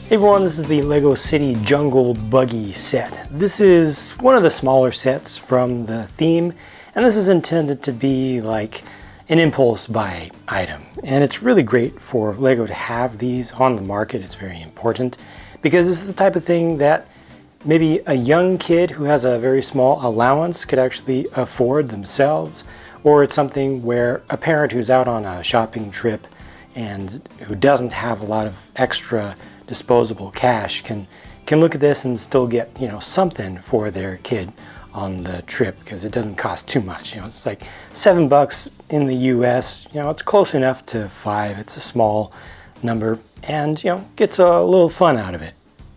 Hey everyone, this is the LEGO City Jungle Buggy set. This is one of the smaller sets from the theme, and this is intended to be like an impulse buy item. And it's really great for LEGO to have these on the market. It's very important because this is the type of thing that maybe a young kid who has a very small allowance could actually afford themselves, or it's something where a parent who's out on a shopping trip and who doesn't have a lot of extra disposable cash can look at this and still get, something for their kid on the trip, because it doesn't cost too much. It's like $7 in the US. It's close enough to $5. It's a small number, and gets a little fun out of it.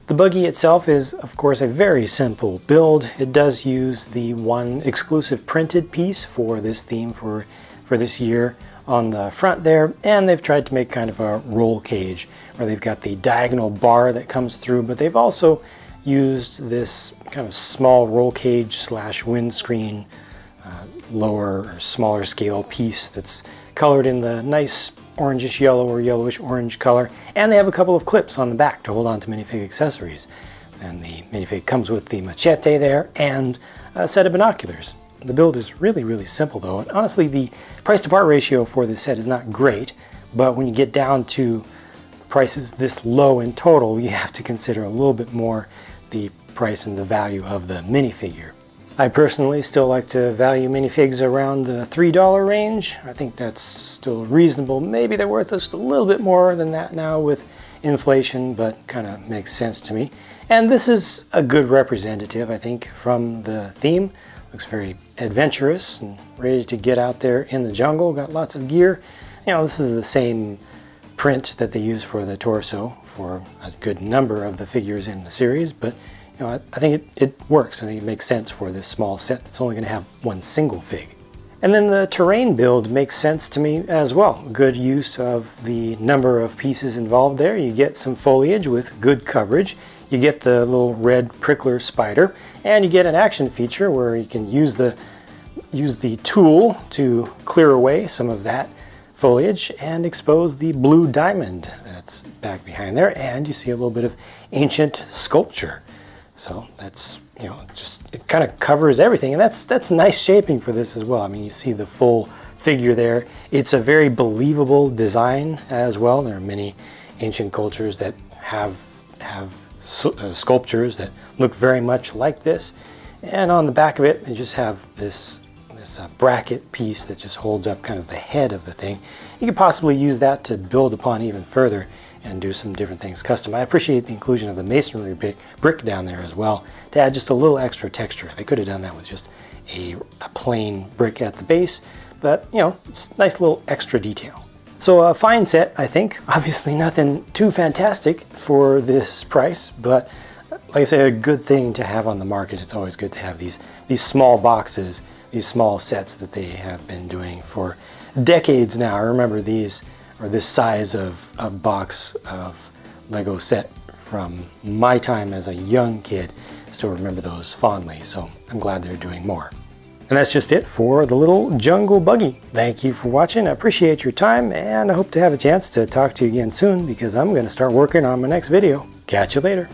The buggy itself is, of course, a very simple build. It does use the one exclusive printed piece for this theme for this year on the front there, and they've tried to make kind of a roll cage where they've got the diagonal bar that comes through, but they've also used this kind of small roll cage slash windscreen lower or smaller scale piece that's colored in the nice orangish yellow or yellowish orange color, and they have a couple of clips on the back to hold on to minifig accessories. And the minifig comes with the machete there and a set of binoculars. The build is really, really simple though, and honestly the price to part ratio for this set is not great, but when you get down to prices this low in total, you have to consider a little bit more the price and the value of the minifigure. I personally still like to value minifigs around the $3 range. I think that's still reasonable. Maybe they're worth just a little bit more than that now with inflation, but kind of makes sense to me. And this is a good representative, I think, from the theme. Looks very adventurous and ready to get out there in the jungle. Got lots of gear. This is the same print that they use for the torso for a good number of the figures in the series, but I think it works. I think it makes sense for this small set that's only going to have one single fig. And then the terrain build makes sense to me as well. Good use of the number of pieces involved there. You get some foliage with good coverage. You get the little red prickler spider, and you get an action feature where you can use the tool to clear away some of that foliage and expose the blue diamond that's back behind there, and you see a little bit of ancient sculpture. So that's, it kind of covers everything, and that's nice shaping for this as well. I mean, you see the full figure there. It's a very believable design as well. There are many ancient cultures that have sculptures that look very much like this, and on the back of it you just have this bracket piece that just holds up kind of the head of the thing. You could possibly use that to build upon even further and do some different things custom. I appreciate the inclusion of the masonry brick down there as well to add just a little extra texture. They could have done that with just a plain brick at the base, but it's a nice little extra detail. So a fine set, I think. Obviously nothing too fantastic for this price, but like I say, a good thing to have on the market. It's always good to have these small boxes, these small sets that they have been doing for decades now. I remember these, or this size of box of LEGO set from my time as a young kid. Still remember those fondly, so I'm glad they're doing more. And that's just it for the little jungle buggy. Thank you for watching. I appreciate your time, and I hope to have a chance to talk to you again soon, because I'm going to start working on my next video. Catch you later.